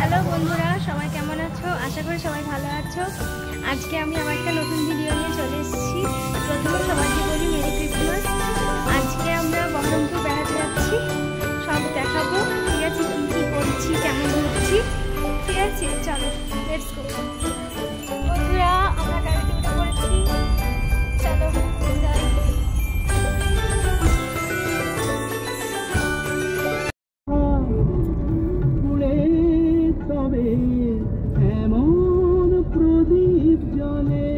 Hello বন্ধুরা, সবাই কেমন আছো? আশা করি সবাই ভালো আছো। আজকে আমি আমার একটা নতুন ভিডিও নিয়ে চলে এসেছি। প্রথমে সবাইকে বলি মেরি ক্রিসমাস। আজকে আমরা বহরমপুর বেড়াতে যাচ্ছি, সব দেখাবো। ঠিক আছে, কী করছি, কেমন ঘুরছি, ঠিক আছে? চলো লেটস গো। বন্ধুরা, আমরা গাড়িতে উঠে পড়েছি, চলো যাই। এমন প্রদীপ জলে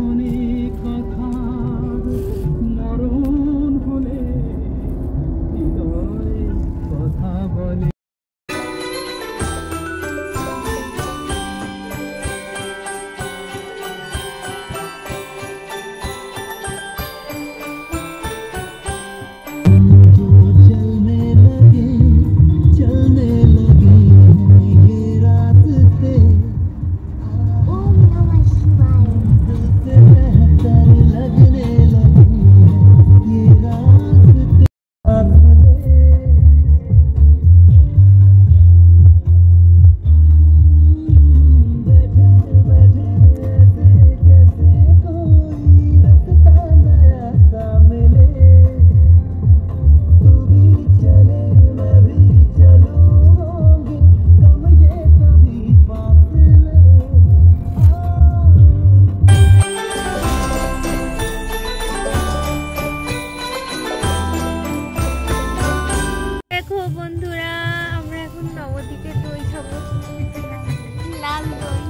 অনেক কথার মরণ হলে হৃদয় কথা বলে। বন্ধুরা, আমরা এখন নবদ্বীপের দই খাবো, লাল দই।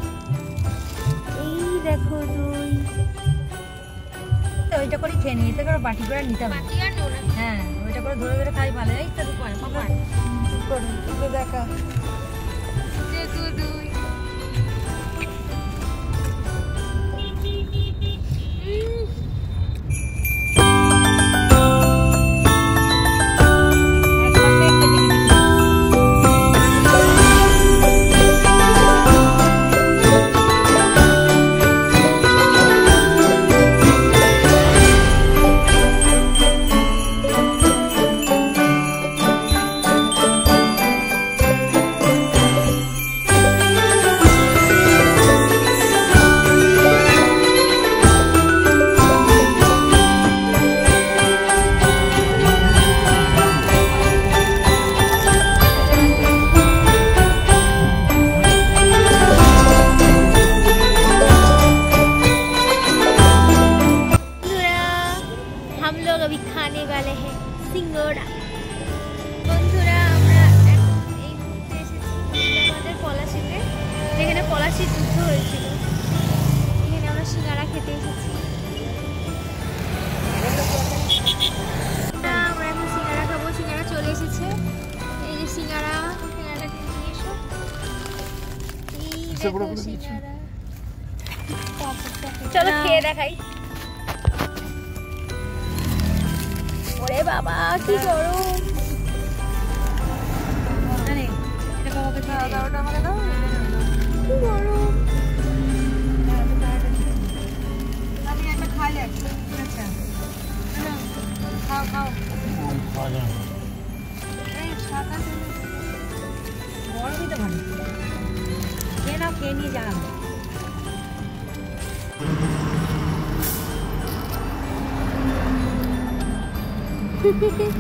এই দেখো দই, ওইটা করে খেয়ে নিই, এতে করে বাটি করে নিতে হবে। হ্যাঁ, ওইটা করে ধরে ধরে খাই ভালো। এই তো দেখা দেখো দই। हम लोग अभी खाने वाले हैं सिंगोड़ा। বন্ধুরা, আমরা এই মুহূর্তে এসেছি আমাদের পলাশিতে, যেখানে পলাশির যুদ্ধ হয়েছিল। এখানে আমরা সিঙ্গারা খেতে এসেছি। আমরা এখন সিঙ্গারা খাবো। সিঙ্গারা চলে এসেছে, এই যে সিঙ্গারাটা নিয়ে এসো। এই দেখো সিঙ্গারা, চলো খেয়ে দেখাই। ওরে বাবা, কি গরম! কি গরম! আমি একটা খাই। আচ্ছা, খাও খাও। এই সাদা গরমই তো ভালো। খেয়ে নাও, খেয়ে নিয়ে যাও।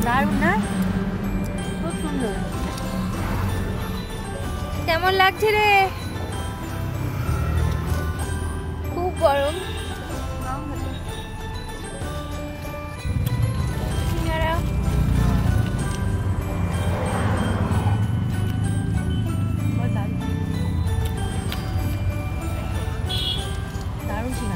দারুণ না? খুব সুন্দর। কেমন লাগছে রে? খুব গরম। সিঙ্গারা দারুণ ছিল।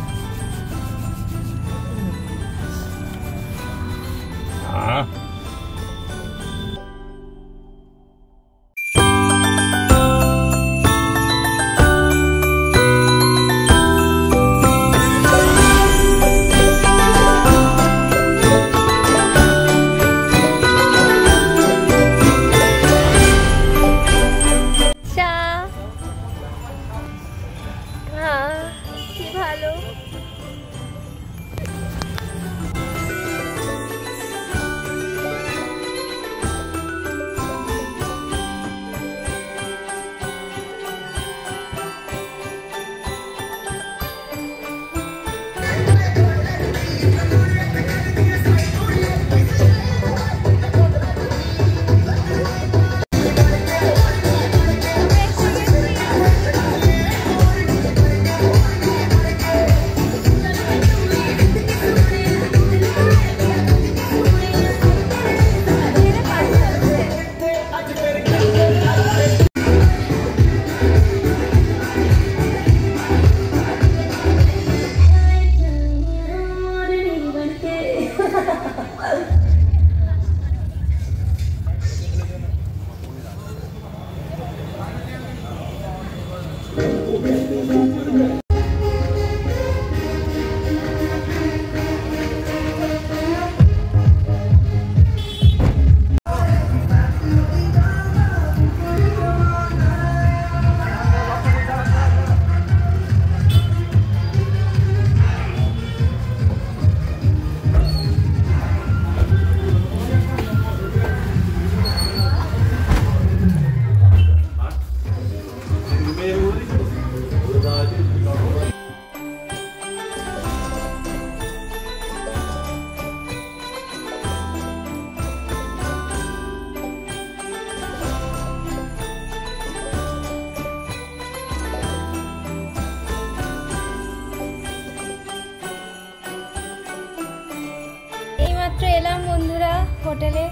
এলাম বন্ধুরা হোটেলে,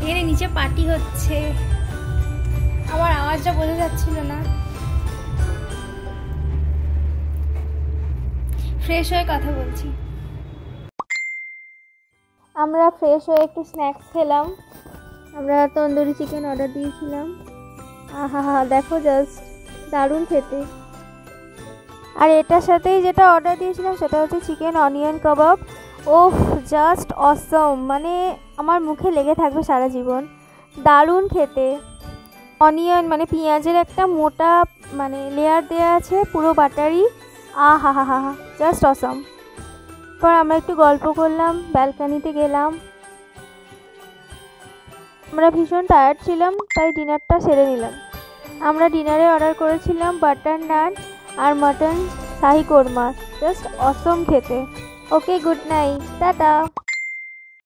এখানে নিচে পার্টি হচ্ছে, আমার আওয়াজটা বোঝা যাচ্ছিল না। ফ্রেশ হয়ে কথা বলছি। আমরা ফ্রেশ হয়ে একটু স্ন্যাক্স খেলাম। আমরা তন্দুরি চিকেন অর্ডার দিয়েছিলাম। আহা হা, দেখো জাস্ট দারুণ খেতে। আর এটার সাথেই যেটা অর্ডার দিয়েছিলাম সেটা হচ্ছে চিকেন অনিয়ন কাবাব। ওফ, জাস্ট অসম, মানে আমার মুখে লেগে থাকবে সারা জীবন। দারুণ খেতে। অনিয়ন মানে পেঁয়াজের একটা মোটা মানে লেয়ার দেওয়া আছে, পুরো বাটারি। আহা হা হা হা, জাস্ট অসম। পর আমরা একটু গল্প করলাম, ব্যালকানিতে গেলাম। আমরা ভীষণ টায়ার্ড ছিলাম, তাই ডিনারটা সেরে নিলাম। আমরা ডিনারে অর্ডার করেছিলাম বাটার নান আর মাটন শাহি কোরমা। জাস্ট অসম খেতে। ওকে, গুড নাইট, টাটা।